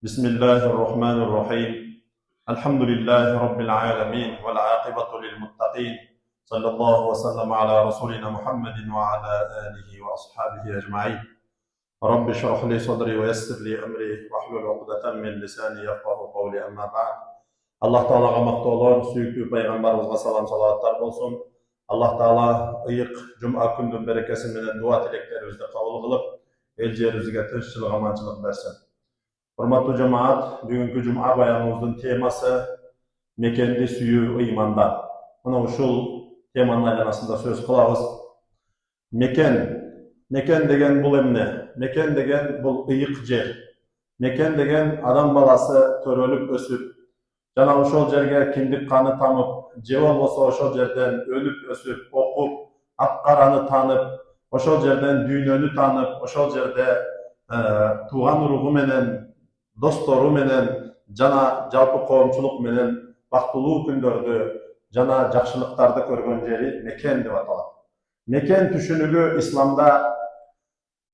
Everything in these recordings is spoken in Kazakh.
بسم الله الرحمن الرحيم الحمد لله رب العالمين والعاقبة للمتقين صلى الله وسلم على رسولنا محمد وعلى آله وأصحابه أجمعين رب اشرح لي صدري ويسر لي أمري واحلل عقدة من لساني يفقه قولي أما بعد الله تعالى مقتولار سүйүктүү пайгамбарыбызга салам салаваттар болсун. Аллах Таала ыйык жума күндүн берекеси менен дуа тилектерибизди кабыл кылып, эл жерибизге тынччылык, аманчылык берсин. Hurmatlı cemaat, bugünkü Cuma bayanımızın teması mekendi suyu imanda. Buna uşul temanın aylanasında söz kılağız. Meken degen bul emne, meken degen bul ıyık jer. Meken degen adam balası törölüp ösüp, jana ошол жерге kimdik kanı tamıp, je bolboso ошол жерден ölüp ösüp, okup, akkarаны tanıp, ошол жерден düynönü tanıp, ошол жерде tuğan ruhu menen, dostları menen, jana жалпы коомчулук менен бактылуу күндөрдү, жана жакшылыктарды көргөн жери мекен деп аталат. Meken түшүнүгү İslamda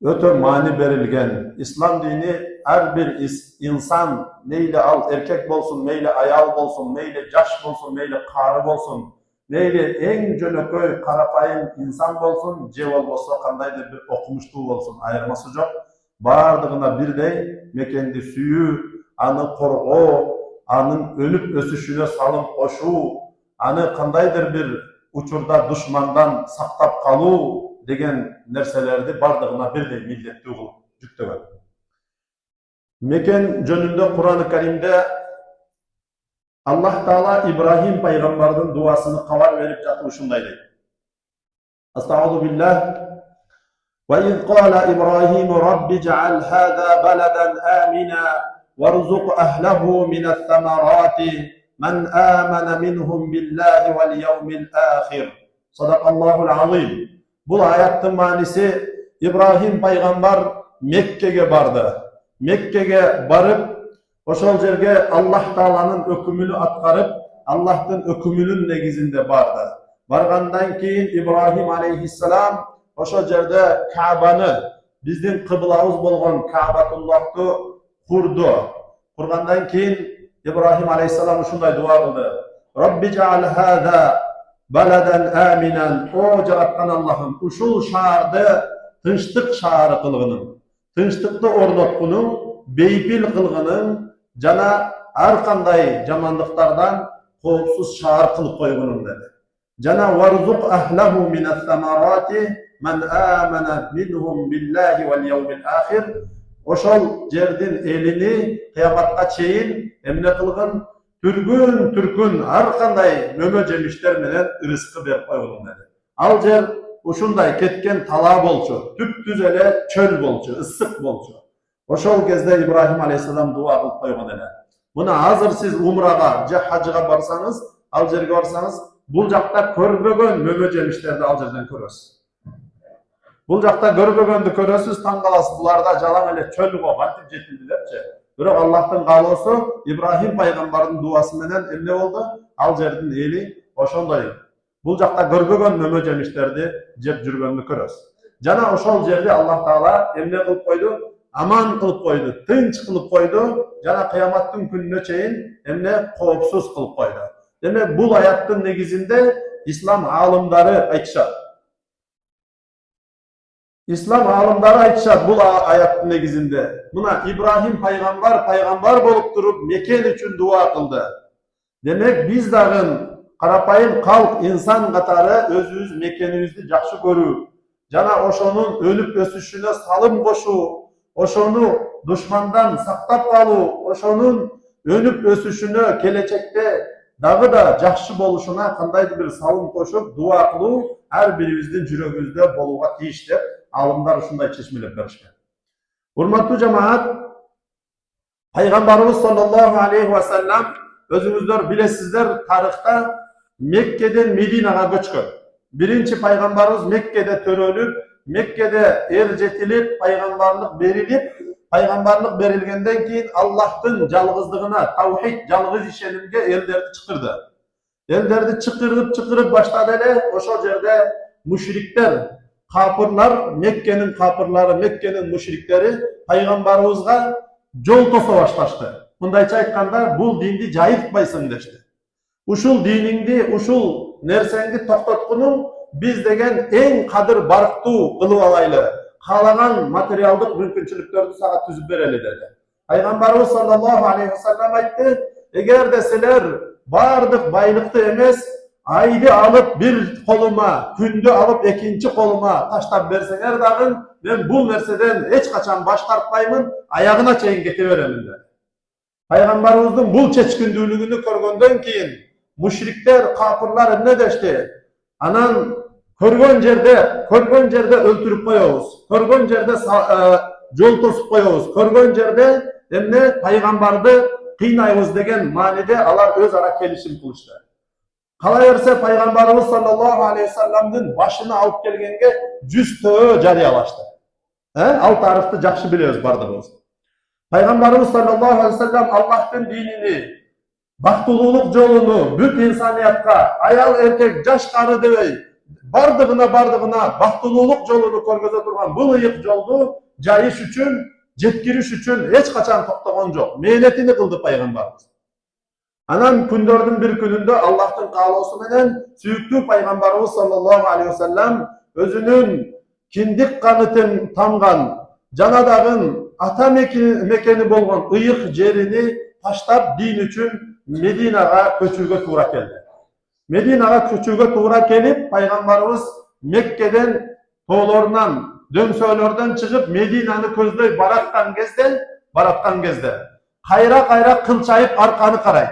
öte mani berilgen. İslam dini her bir insan, meyle al erkek bolsun, meyle ayal bolsun, meyle jaş bolsun, meyle karı bolsun, meyle en jönököy karapayın insan bolsun, je bolboso kandaydır bir okumuşluğu bolsun, ayırması jok. Bardığına birdey mekendi suyu, anı korgoo, anın ölüp ösüşüne salım koşu, anı kandaydır bir uçurda düşmandan saktap kaluu degen nerselerdi bardığına birdey milletli kılıp жүктөгөн. Meken jönünde Kur'an-ı Kerim'de Allah Taala İbrahim Peygamber'in duasını kavar verip jatып ушундай дейт. Estağfurullah billah. وَإِذْ قَالَ إِبْرَاهِيمُ رَبِّ اجْعَلْ هَذَا بَلَدًا آمِنًا وَارْزُقْ أَهْلَهُ مِنَ الثَّمَرَاتِ مَنْ آمَنَ مِنْهُمْ بِاللّٰهِ وَالْيَوْمِ الْآخِرِ Sadakallahul azim. Bu ayetin manisi İbrahim Peygamber Mekke'ye bardı. Mekke'ye barıp oşol jerge Allah Taala'nın ökümünü atkarıp Allah'ın ökümünün negizinde bardı. Bargandan keyin İbrahim aleyhisselam oşol jerde Ka'ba'nı bizdin kıblabız bolgon Ka'batullah'ты kurdu. Kurgandan keyin İbrahim aleyhisselam şunday dua kıldı. Rabbi ceal hâzâ baladan aminen. O jaratkan Allah'ım uşul şahardı tınçlık şaharı kılgının, tınçlıkты ornotkunun, beypil kılgının, jana har kanday jamanlıklardan koopsuz şahar kılıp koygunun dedi. Jana varzuq ahlahu minas samarati men amana minhum billahi vel yevmil ahir. Oşol jerdin elini kıyamatqa çeyin emne kılgın, türkün har kanday mömö jemişler menen rızkı berip koygunun dedi. Al jer uşunday ketken tala bolçu, tüptüz ele çöl bolçu, ıssık bolçu. Oşol kezde İbrahim aleyhisselam dua kılıp koygun ele. Buna hazır siz umraga, hacıga barsanız, al jerge barsanız, bul jakta körbөгөн mömö jemişlerdi al jerden körөsүz. Bul jakta körbөгөндү körөsүz, taң kalasız bularda jalaң ele çöl go, kantip jetildilerçi. Bирок Allah'tın kaloosu İbrahim Peygamber'in duası menen emne oldu? Al jerdin eli oşondoy. Bul jakta körbөгөн mömö jemişlerdi jep жүргөндү körөsүz. Jana oşol жерди Allah Taala emne kılıp koydu? Aman kılıp koydu, tınç kılıp koydu. Jana kıyamattın gününe çeyin emne koopsuz kılıp koydu. Demek bu ayetin negizinde İslam alımları aytışat. İslam alımları aytışat bu ayetin negizinde. Buna İbrahim peygamber bolup durup Meken üçün dua kıldı. Demek biz dağın karapayın kalk insan katarı özümüz Mekenimizni jakşı görүү. Jana oşonun ölüp ösüşüne salım koşuu, oşonu düşmandan saktap kaluu, oşonun ölüp ösüşünü gelecekte dağı da jakşı boluşuna kandaydı bir salım koşup dua kıluu her birimizin жүрөгүбүздө bolууга тийиш деп alımlar ушундай чечмелеп беришкен. Hurmatlı cemaat, Peygamberimiz sallallahu aleyhi ve sellem özümüzler bilesizler tarihte Mekke'den Medine'ye göçkön. Birinci Peygamberimiz Mekke'de törölüp, Mekke'de erjetilip, peygamberlik berilgenden keyin Allah'ın жалгыздыгына, tavhid, жалгыз işenimge ellerdi çıkırdı. Ellerdi çıkırıp başladı ele, oşo jerde müşrikler, kapırlar, Mekke'nin kapırları, Mekke'nin müşrikleri Peygamberimizga жол тоса башташты. Мындайча айтканда, бул динди жайылтпайсың дешти. Ушул динingdi, ушул нерсеңди токтоткунуң биз деген эң кадыр барктуу кылып алайлы. Каалаган материалдык мүмкүнчүлүктөрдү сага түзүп берели деди. Пайгамбарыбыз саллаллаху алейхи ва саллям айтты: эгерде силер бардык байлыкты эмес, айды алып bir колума, күндү алып экинчи колума таштап берсеңер дагы, мен бул нерседен эч качан баш тартпаймын, аягына чейин кете беремин деди. Пайгамбарыбыздын бул чечкиндүүлүгүнү көргөндөн кийин мушриктер, капырлар эмне дешти? Анан көргөн жерде өлтүрүп коебуз, көргөн жерде жол тосуп коебуз, көргөн жерде эмне пайгамбарды кыйнайбыз деген мааниде алар өз ара келишим кылышты. Кала берсе пайгамбарыбыз саллаллаху алейхи ва салламдын башына алып келгенге 100 төө жарыялашты. Ал тарыхты жакшы билебиз бардыгыбыз. Пайгамбарыбыз саллаллаху алейхи ва саллям Аллахтын динини, бактылуулук жолуну бүт инсаниятка, аял эркек, жаш кары дебей, бардыгына бактылуулук жолуну көргөзө турган бул ыйык жолду жайыш үчүн, жеткириш үчүн эч качан токтогон жок. Мээнетини кылды пайгамбарыбыз. Анан күндөрдүн bir күнүндө Аллахтын каалоосу менен сүйүктүү пайгамбарыбыз саллаллаху алейхи ва саллям өзүнүн киндик каны тамган, жана дагы ата мекени болгон ыйык жерини таштап дин үчүн Мединага көчүүгө туура келди. Мединага көчүүгө туура келип, пайгамбарыбыз Меккеден тоолорунан, дөңсөөлөрдөн чыгып Мединаны көздөй бараткан кезде кайра кылчайып арканы карайт.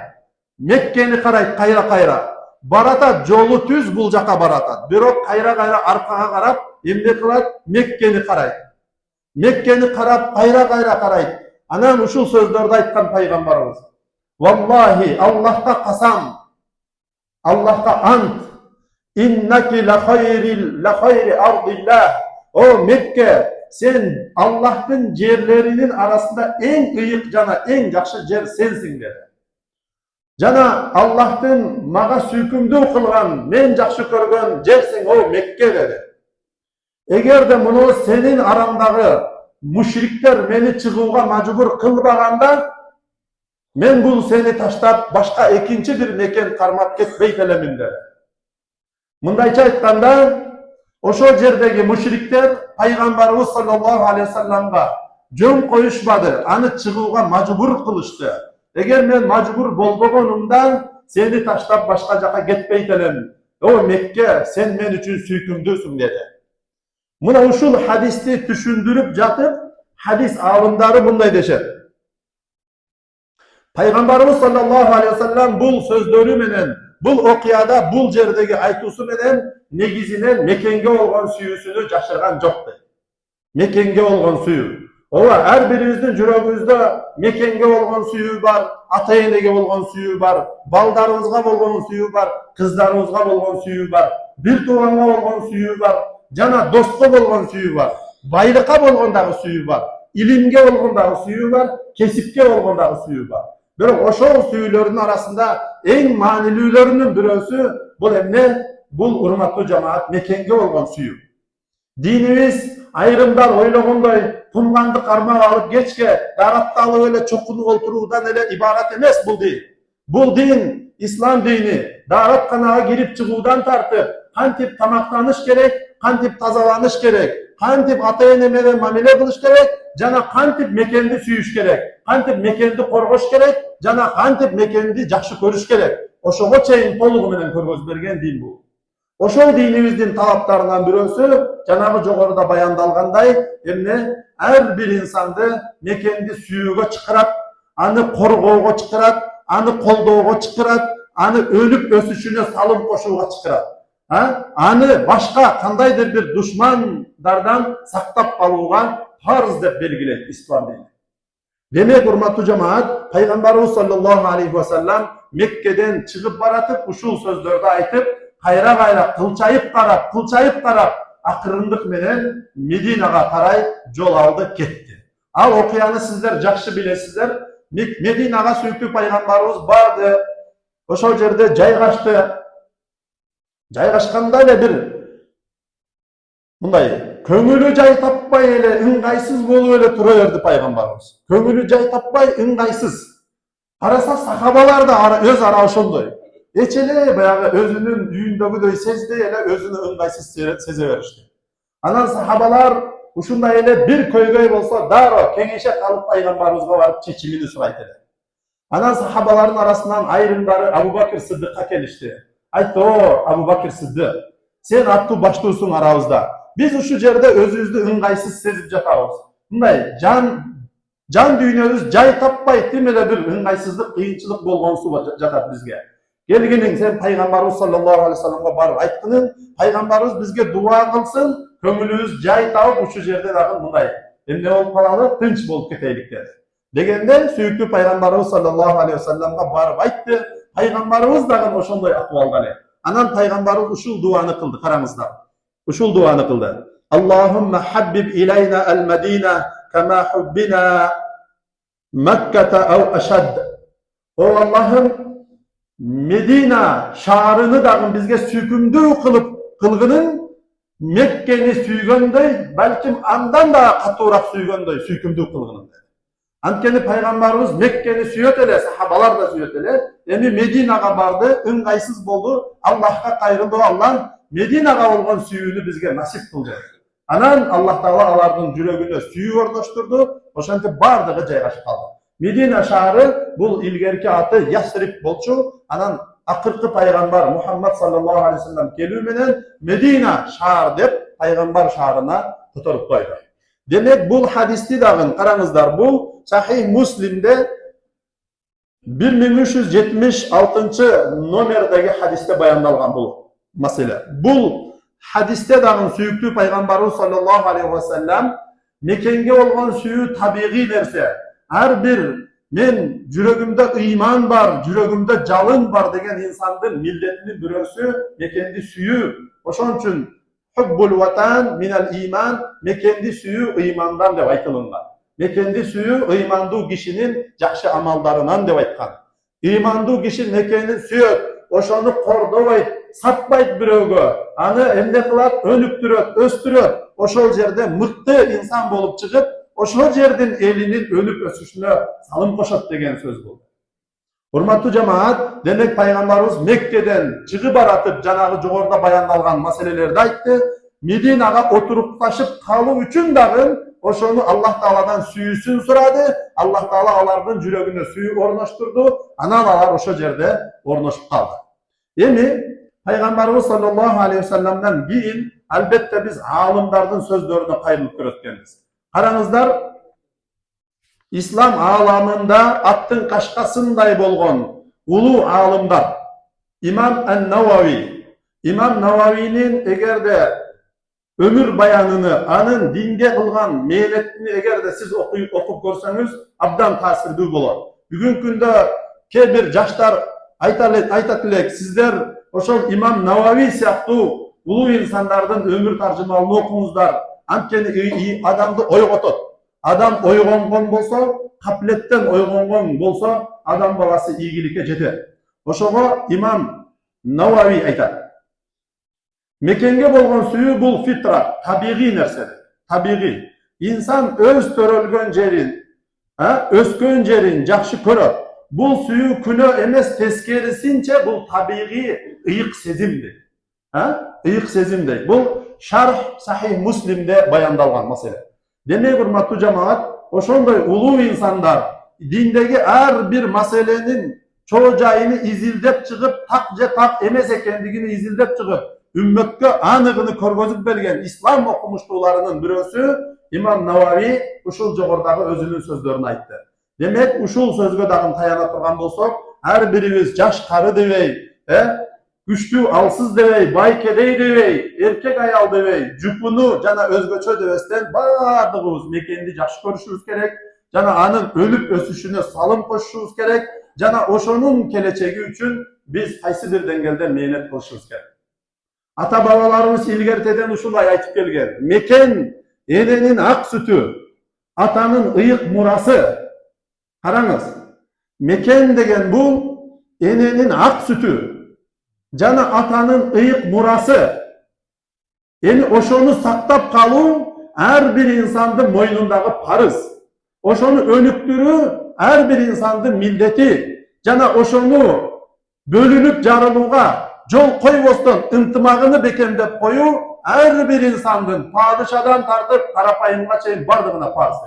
Меккени карайт кайра. Баратат, жолу түз бул жака баратат. Бирок кайра аркага карап, эмне кылат? Меккени карайт. Меккени карап, кайра карайт. Анан ушул сөздөрдү айткан пайгамбарыбыз: "Валлахи, Аллахка касам, Аллахка ант, иннаки ла хайри ардиллах". О Мекке, сен Аллахтын жерлеринин арасында эң ыйык жана эң жакшы жер сенсиң деди. Жана Аллахтын мага сүйкүмдүү кылган, мен жакшы көргөн жерсиң о Мекке деди. Эгерде муну сенин араңдагы мушриктер мени чыгууга мажбур кылбаганда, мен бул сени таштап башка экинчи бир мекен кармап кетпейт элемин деди. Мындайча айтканда, ошол жердеги мушриктер пайгамбарыбыз саллаллаху алейхи ва салламга жөн коюшмады, аны чыгууга мажбур кылышты. Эгер мен мажбур болбогонумда сени таштап башка жака кетпейт элем. О Мекке, сен мен үчүн сүйкүмдүүсүң деди. Мына ушул хадисти түшүндүрүп жатып, хадис алымдары мындай дешет. Пайгамбарыбыз саллаллаху алейхи ва саллям бул сөздөрү менен, бул окуяда, бул жердеги айтуусу менен негизинен Мекенге болгон сүйүүсүнү жашырган жок дейт. Мекенге болгон сүйүү. Ооба, ар бирибиздин жүрөгүбүздө Мекенге болгон сүйүү бар, ата-энеге болгон сүйүү бар, балдарыбызга болгон сүйүү бар, кыздарыбызга болгон сүйүү бар, бир тууганга болгон сүйүү бар, жана доско болгон сүйүү бар, байлыкка болгон дагы сүйүү бар, илимге болгон дагы сүйүү бар, кесипке болгон дагы сүйүү бар. Бирок ошол сүйүүлөрдүн арасында эң маанилүүлөрүнүн бирөөсү бул эмне? Бул урматтуу жамаат Мекенге болгон сүйүү. Динибиз айрымдар ойлогондой кумганды кармап алып кечке даратты алып эле чокунуп олтуруудан эле ибарат эмес бул дин. Бул дин, ислам дини, даратканага кирип чыгуудан тартып, кантип тамактаныш керек, кантип тазаланыш керек, кантип ата-эне менен мамиле кылыш керек, жана кантип Мекенди сүйүш керек, кантип Мекенди коргош керек, жана кантип Мекенди жакшы көрүш керек. Ошого чейин толугу менен көргөзүп берген дин бул. Ошол динибиздин талаптарынан бирөөсү жанагы жогоруда баяндалгандай, эмне? Ар бир инсанды Мекенди сүйүүгө чакырат, аны коргоого чакырат, аны колдоого чакырат, аны өнүп өсүшүнө салым кошууга чакырат. Аны башка кандайдыр бир душмандардан сактап калууга фарз деп белгилейт ислам дини. Демек, урматтуу жамаат, пайгамбарыбыз саллаллаху алейхи ва саллям Меккеден чыгып баратып, ушул сөздөрдү айтып, кайра кылчайып карап, акырындык менен Мединага карай жол алды, кетти. Ал окуяны сиздер жакшы билесиздер. Мединага сүйүктүү пайгамбарыбыз барды. Ошол жерде жайгашты. Жайгашканда эле бир мындай көңүлү жай таппай эле ыңгайсыз болуп эле тура берди пайгамбарыбыз. Көңүлү жай таппай ыңгайсыз. Караса сахабалар да өз ара ошондой. Эч эле баягы өзүнүн үйүндөгүдөй сезбей эле өзүнү ыңгайсыз сезе беришти. Анан сахабалар ушундай эле бир көйгөй болсо дароо кеңеше калып пайгамбарыбызга барып чечимини сурайт эле. Анан сахабалардын арасынан айрымдары Абу Бакр Сыдыкка келишти. Айтты: "О, Абу Бакр Сыдык, сен аттуу баштуусуң арабызда. Биз ушул жерде өзүбүздү ыңгайсыз сезип жатабыз. Мындай жан дүйнөбүз жай таппай тим эле бир ыңгайсыздык, кыйынчылык болгонсу жатат бизге. Келгениң сен пайгамбарыбыз саллаллаху алейхи вассаламга барып айткының, пайгамбарыбыз бизге дуа кылсын, көңүлүбүз жай табып ушул жерде дагы мындай эмне болуп калалы, тынч болуп кетейлик" dedi. Дегенде сүйүктүү пайгамбарыбыз саллаллаху алейхи вассаламга барып айтты. Пайгамбарыбыз дагы ошондой акыбалда эле. Анан пайгамбарыбыз ушул дуаны кылды, караңыздар. Ушул дуаны кылды. Аллахумма хаббиб илайна ал-Мадина кама хуббина Макката ау ашад. О Аллахым, Медина шаарыны дагы бизге сүйкүмдүү кылгының, Меккени сүйгөндөй, балким андан да катуураак сүйкүмдүү кылгының. Анткени пайгамбарыбыз Меккени сүйөт эле, сахабалар да сүйөт эле. Эми Мединага барды, ыңгайсыз болду. Аллахка кайрылды, Аллах Мединага болгон сүйүүнү бизге насип кылды. Анан Аллах Таала алардын жүрөгүнө сүйүү орноштурду, ошентип бардыгы жайгашып калды. Медина шаары бул илгерки аты Ясрип болчу. Анан акыркы пайгамбар Мухаммад саллаллаху алейхи вассалам келүү менен Медина шаар деп пайгамбар шаарына которуп койду. Демек бул хадисти дагы караңыздар, бул Сахих Муслимде 1376 номердеги хадисте баяндалган бул маселе. Бул хадисте дагы сүйүктүү пайгамбарыбыз саллаллаху алейхи вассалам мекенге болгон сүйүү табигый нерсе. Ар бир мен жүрөгүмдө ыйман бар, жүрөгүмдө жалын бар деген инсандын милдетинин бирөөсү мекенди сүйүү. Ошон үчүн хуббул ватан минал иман, мекенди сүйүү ыймандан деп айтылган. Мекенди сүйүү ыймандуу кишинин жакшы амалдарынан деп айткан. Ыймандуу киши мекенин сүйөт, ошону кордобойт, сатпайт бирөөгө, аны эмне кылат, өнүктүрөт, өстүрөт. Ошол жерде мыкты инсан болуп чыгып, ошол жердин элинин өнүп өсүшүнө салым кошот деген сөз болду. Урматтуу жамаат, демек пайгамбарыбыз Меккеден чыгып баратып, жанагы жогоруда баяндалган маселелерди айтты. Мединага отурупташып калуу үчүн дагы ошону Аллах Тааладан сүйүүсүн сурады. Аллах Таала алардын жүрөгүнө сүйүү орноштурду. Анан алар ошол жерде орношуп калды. Эми пайгамбарыбыз саллаллаху алейхи вассаламдан кийин албетте биз аалымдардын сөздөрүнө кайрылып көрөткөнбүз. Караңыздар, ислам ааламында аттын кашкасындай болгон улуу аалымдар Имам ан-Навави. Имам Нававинин эгерде өмүр баянını, анын динге кылган мээнетini эгерде сиз окуп көрсөңүз, абдан таасирдүү болот. Бүгүнкү күндө кээ бир жаштар айтат элек, сиздер ошол Имам Навави сыяктуу улуу инсандардын өмүр таржымалын окуңуздар. Анткени адамды ойготот. Адам ойгонгон болсо, капилеттен ойгонгон болсо, адам баласы ийгиликке жетет. Ошого Имам Навави айтат. Мекенге болгон сүйүү бул фитра, табигый нерсе. Табигый. Инсан өз төрөлгөн жерин, өскөн жерин жакшы көрөт. Бул сүйүү күнөө эмес, тескерисинче бул табигый ыйык сезимди. Ыйык сезимдей. Бул Шарх Сахих Муслимде баяндалган маселе. Демек, урматтуу жамаат, ошондой улуу инсандар диндеги ар бир маселенин чоо жайын изилдеп чыгып, так же так эмес экендигин изилдеп чыгып, үммөткө анығыны көргөзүп берген ислам окумуштууларынын бирөөсү Имам Навави ушул жогорудагы өзүнүн сөздөрүн айтты. Демек, ушул сөзгө дагы таяна турган болсок, ар бирибиз жаш кары дебей, күчтүү алсыз дебей, бай кедей дебей, эркек аял дебей, жупуну жана өзгөчө дебестен баардыгыбыз мекенди жакшы көрүшүбүз керек, жана анын өнүп өсүшүнө салым кошушубуз керек, жана ошонун келечеги үчүн биз кайсы бир деңгээлде мээнет кылышыбыз керек. Ата бабаларыбыз илгертеден ушулай айтып келген. Мекен эненин ак сүтү, атанын ыйык мурасы. Караңыз, мекен деген бул эненин ак сүтү, жана атанын ыйык мурасы. Эми ошону сактап калуу ар бир инсандын мойнундагы парыз. Ошону өнүктүрүү ар бир инсандын милдети. Жана ошону бөлүнүп жарылууга жол койбостон ынтымагын бекемдеп коюу ар бир инсандын падышадан тартып карапайымга чейин бардыгына парыз.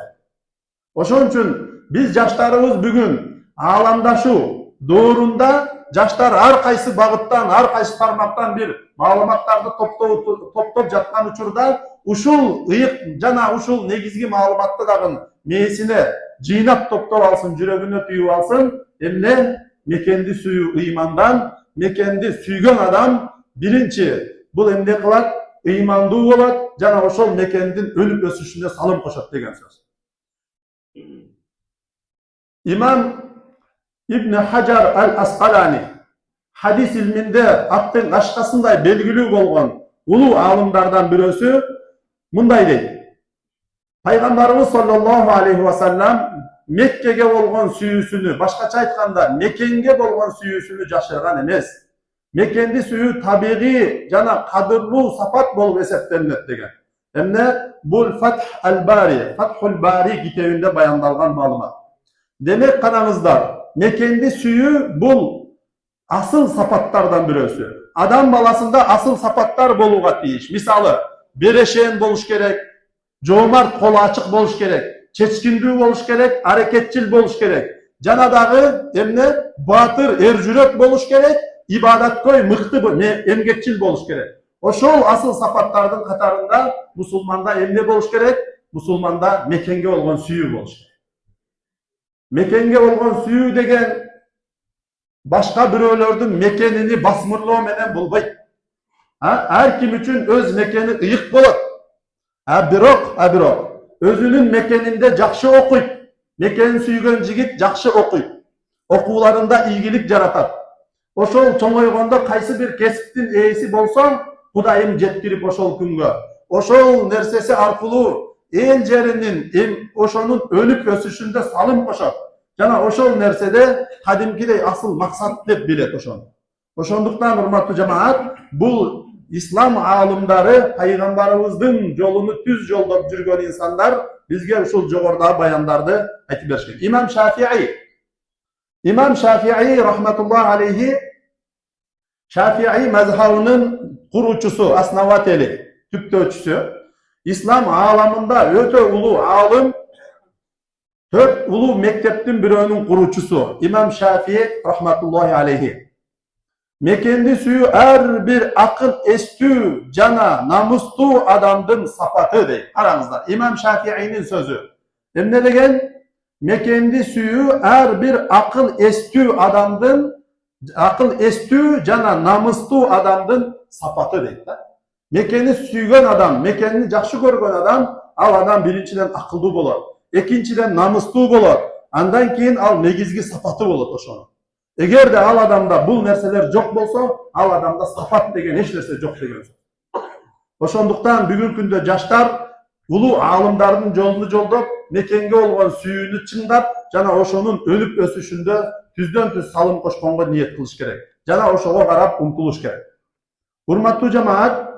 Ошон үчүн биз жаштарыбыз бүгүн ааламдашуу доорунда жаштар ар кайсы багыттан, ар кайсы тармактан бир маалыматтарды топтоп жаткан учурда ушул ыйык жана ушул негизги маалыматты дагы мээсине жыйнап топтоп алсын, жүрөгүнө түйүп алсын. Эмне мекенди сүйүү ыймандан, мекенди сүйгөн адам биринчи бул эмне кылат? Ыймандуу болот жана ошол мекендин өнүп өсүшүнө салым кошот деген сөз. İmam İbn Hajar al-Asqalani hadis ilminde attın aşkasınday belgili bolğan ulu alımlardan birisi mınday deydi. Peygamberimiz sallallahu aleyhi ve sellem Mekke'ge bolğan süyüsünü, başkaça aytkanda Mekenge bolğan süyüsünü jaşırgan emes. Mekendi süyü tabiği jana kadırlуу sapat bolup eseptenilet degen. Emne bul Fathul Bari kitebinde bayandalgan malumat. Demek karаңыздар, mekendi süyü bul asıl sapatlardan birisi. Adam balasında asıl sapatlar boluğa tiyiş. Misalı, bereşen boluş gerek, jomart kolu açık boluş gerek, çeçkindүү boluş gerek, hareketçil boluş gerek. Janadagı emne batır, erjürek boluş gerek, ibadatkoy mıktı emgekçil boluş gerek. Oşol asıl sapatlardan katarında musulmanda emne boluş gerek, musulmanda mekenge olgan süyü boluş gerek. Mekenge olgan süyü degen başka biröөлөрдүн mekenini basmırlоо menen bulbayt. Her kim üçün öz mekeni ıyık bolot. Birok özünün mekeninde jakşı okuyup, mekeni süygön jigit jakşı okuyup, okuularında ilgilik jaratat. Oşol çoңойгондо kaysı bir kesiptin eğisi bolsong, Kudayım jetkiriп oşol küngө. Oşol nersesi arkılуу el jerinin oşonun önüp ösüşünde salım koşat. Jana oşol nersede kadimkidey asıl maksat dep bilet oşonu. Oşonduktan urmatlı cemaat, bul İslam alımdары Peygamberimizdin jolunu tüz joldop жүрgөн insanlar bizge uşul jogorda bayandardı aytып berишкен. İmam Şafii rahmetullahi aleyhi Şafii mezhabının kurucusu, asnavateli, tüptöçüsü. İslam alamında öte ulu alım, 4 ulu mekteptin birinin kurucusu İmam Şafii rahmetullahi aleyhi. Mekendi süyü her bir akıl estü, cana, namustu adamdın sapatı deyip. Aranızda İmam Şafii'nin sözü. Ne degen? Mekendi süyü her bir akıl estü adamdın, akıl estü, cana, namustu adamdın sapatı deyip. Mekeni süygen adam, mekenini jakşı görgön adam, al adam birinciden akıllı bolar. Ekinciden namustu bolar. Andan keyin al negizgi sapatı bolar oşonu. Eğer de al adamda bul nerseler jok bolsa, al adamda sapat degen hiç nerse jok degen. Oşonduktan bugün günde jaştar ulu alımdardын jolunu joldop, mekenge olgan sүйүүnü çındap, jana oşonun ölüp ösüşünde tüzdön tüz salım koşkongo niyet kılış gerek. Jana oşogo karap umtuluş gerek. Hurmattуу jamaat,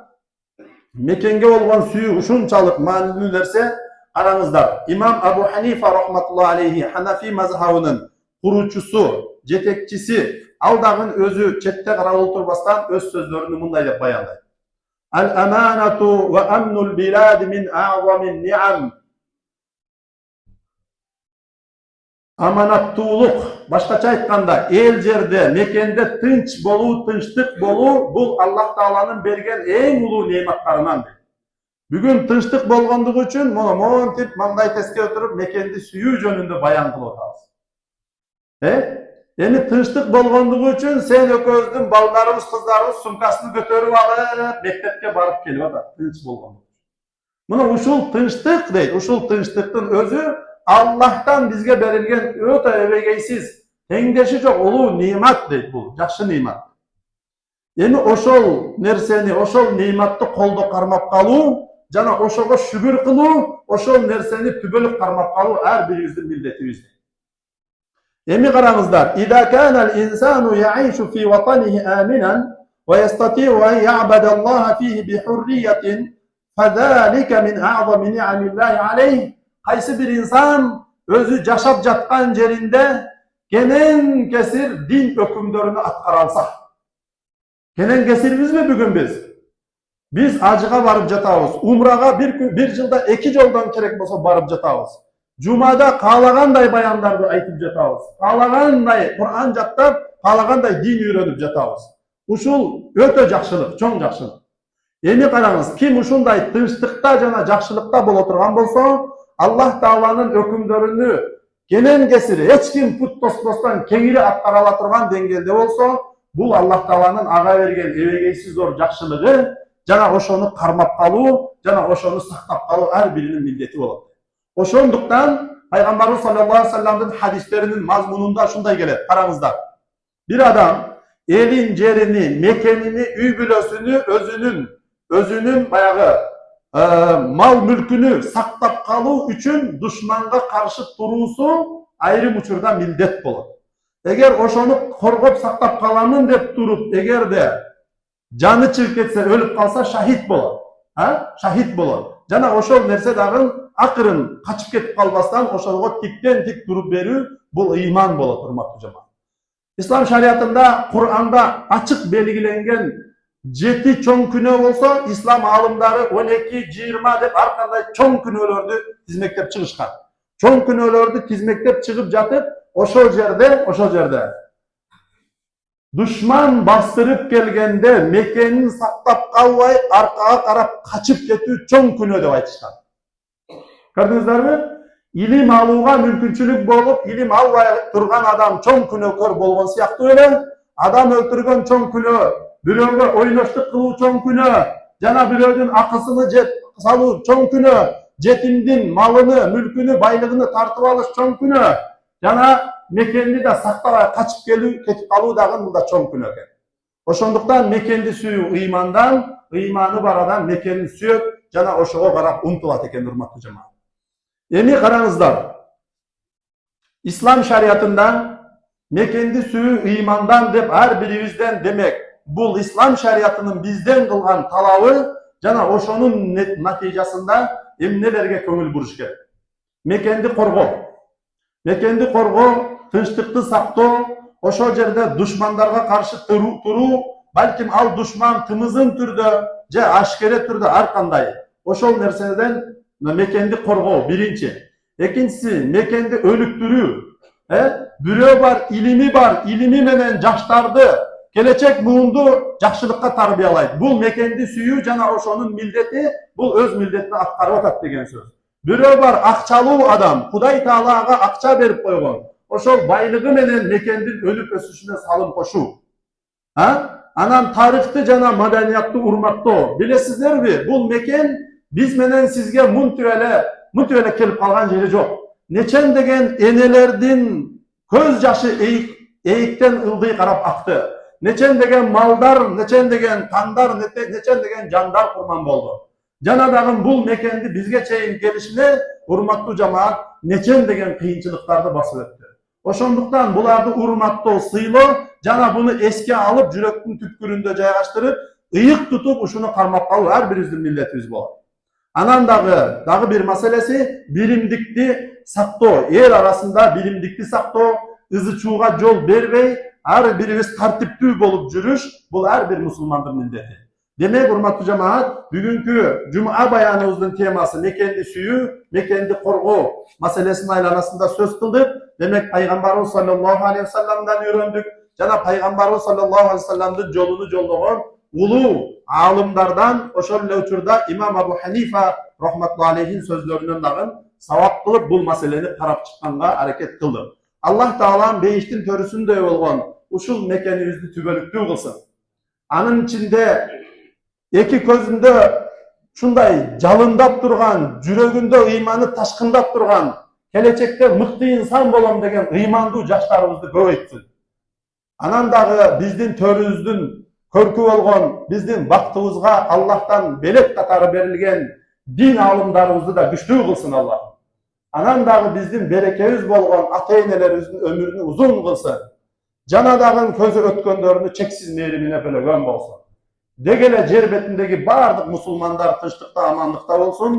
mekenge olgan süyü uşunçalık manilүү nerse, aranızda İmam Abu Hanifa rahmetullahi aleyhi Hanafi mazhabının kurucusu, jetekçisi, aldağın özü çette karab oturbastan öz sözlerini mınday dep bayanlayt. Al-amanatu ve amnul bilad min a'zamin ni'am. Amanattуулuk, başkaça aytkanda el jerde, mekende tınç boluu, tınçtık boluu, bul Allah Taala'nın bergen en ulu nematlarından. Bugün tınçtık bolgondugu üçün montip mangday teske oturup mekendi süyүү jönündө bayan kılıp otabız. Endi tınçtık bolgondugu üçün sen öközdün ballarımız, kızlarımız sumkasını götürüp alıp mektepke barıp kelip atar. Tınç bolgondugu. Muna uşul tınçtık deyil. Uşul tınçtıktın özü Allah'tan bizge berilgen öte ebegeysiz, tengdeşi çok ulu nimet deyil bu. Jakşı nimet. Endi oşol nerseni, oşol nimetni koldo karmap kaluu, jana oşogo şükür kıluu, oşol nerseni tübölüp karmap kaluu her birimizdin milletibizdir. Emi karаңыздар, İza kana al-insanu ya'ishu fi vatanihi aminan ويستطيع أن يعبد الله فيه بحرية فذلك من أعظم نعم الله عليه. Qaysi bir insan özü yaşap жатқан жерinde kenen kesir din hükümlerini atkara alsa. Kenen kesirimiz mi bugün biz? Biz acıga barıp жатабыз. Umraga bir yılda 2 joldan kerek bolsa barıp жатабыз. Cumada kalagандай bayandardı aytıp жатабыз. Kalagандай Kur'an jattap, kalagандай din öğrenip жатабыз. Uşul ötö jakşılık, çoң jakşılık. Эми караңыз, kim ушундай тынчтыкта жана жакшылыкта боло турган болсо, Allah Taala'nın hükümlerini kenen kesiri, hiç kim put tosbostан kеңири atkara ала турган деңгээлде болсо, бул Allah Taala'nın ага берген эбегейсиз зор жакшылыгы, жана ошону кармап калуу, жана ошону сактап калуу ар биринин милдети болот. Ошондуктан Пайгамбарыбыз саллаллаху алейхи ва салламдын хадистеринин мазмунунда ушундай келет. Караңыздар. Bir adam elin jerini, mekenini, üy bülösünü, özünün bayağı mal mülkünü saktap kaluu üçün düşmanga karşı turuusu ayrım uçurda mildet bolot. Eğer oşonu korgop saktap kalanın dep turup, eğer de canı çırk etse, ölüp kalsa şahit bolot. Şahit bolot. Jana oşol nerse dagın akırın kaçıp ketip kalbastan oşolgo tikten tik durup berүү bul iman bolot, hurmattуу jamaat. İslam şariatında, Kur'an'da açık belgilengen 7 çoң күнөө болсо, İslam alımları 12-20 dep har kандай çoң күнөөлөрдү tizmektep çıkışkan. Çoң күнөөлөрдү tizmektep çıkıp jatıp, oşol jerde düşman bastırıp gelgende mekenin saktap kalbay arkaga karap kaçıp ketүү çoң күнөө dep aytышкан. Gördүңүздөр? İlim alууга мүмкүнчүлүк болуп, ilim албай турган адам çoң күнөөкөр болгон сыяктуу эле, адам өлтүргөн çoң күнөө, бирөөгө ойноштук кылуу çoң күнөө, жана бирөөнүн акысını салуу çoң күнөө, жетимдин малыны, мүлкүнü, байлыгыны тартып алыш çoң күнөө, жана мекенди да сактабай качып кетип калуу дагы мында çoң күнөө экен. Ошондуктан мекенди сүйүү ыймандан, ыйманы бар адам мекенин сүйөт, жана ошого карап умтулат экен, урматтуу жамаат. Эми караңыздар. İslam şariatında mekendi sүйүү ыймандан деп ар бирибизден демек, бул İslam şariatının bizden kılgan talabı жана ошонун натыйжасында эмнелерге көңүл буруш керек. Мекенди коргоо. Мекенди коргоо, тынчтыкты сактоо, ошол жерде душмандарга каршы туруу, балким ал душман тымызын түрдө же ашкере түрдө ар кандай. Ошол нерседен mekendi korgoo birinci. Ekincisi mekendi ölüktürүү. Bürөө бар, ilimi menen жаштарды келечек буунду жакшылыкка тарбиялайт. Бул мекенди сүйүү жана ошонун милдети, бул өз милдетин аткарып атат деген сөз. Бирөө бар, акчалуу адам, Кудай Таала ага акча берип койгон. Ошол байлыгы менен мекендин өнүп өсүшүнө салым кошуу. Анан тарыхты жана маданиятты урматтоо. Билесиздерби, бул мекен biz menen sizge muntüele kelip kalgan jeri жок. Neçen degen enelerdin köz jaşı eyikten ıldıy karap aktı. Neçen degen maldar, neçen degen tandar, neçen degen jandar kurban boldu. Jana dagın bul mekendi bizge çeyin gelişine urmattуу jamaat neçen degen kıyınçılıklardı basıp öttü. Oşonduktan bulardı urmattoo, sıyloo, jana bunu eske alıp jüröktün tüpküründe jaygaştırıp, ıyık tutup uşunu karmap kalуу her birizdin milletimiz bolar. Anan dagı bir meselesi bilimdikti saktoo. Er arasında bilimdikti saktoo, ızıçууga jol berbey, her birimiz tartiptүү bolup жүрүş, bul her bir musulmandın milleti. Demek urmattуу jamaat, bugünkü Cuma bayanımızın teması mekendi sүйүү, mekendi korgoo meselesinin aylanasında söz kıldık. Demek Peygamberimiz sallallahu aleyhi ve sellem'den öğrendik. Jana Peygamberimiz sallallahu aleyhi ve sellem'nin jolunu jollogon ulu alımlardan oşol uçurda İmam Abu Hanifa rahmetullahi aleyhin sözlerinden dagın savap kılıp bul meseleni tarap çıkkanга hareket kıldı. Allah Taala'nın beyiştin törüsünde olgan uşul mekenimizni tübölüktүү kılsın. Anın içinde eki közünde şunday jalındap turgan, jürөгүндө imanı taşkındap turgan, gelecekte mıktı insan bolam degen imandu jaşlarımızды көбөйтсүn. Anan dagı bizdin törübüzdün körkü bolgon, bizdin baktыбызга Allah'tan belek katarı berilgen din alımlarımızды da güçlүү kılsın Allah. Anan dagı bizdin berekemiz bolgon ata-enelerimizin ömrünü uzun kılsın. Janadagın közü ötkönlerini çeksiz mehrimine bölөгön bolsun. Degele jer betindegi bardıq musulmanlar tınçlıkta, amanlıkta olsun.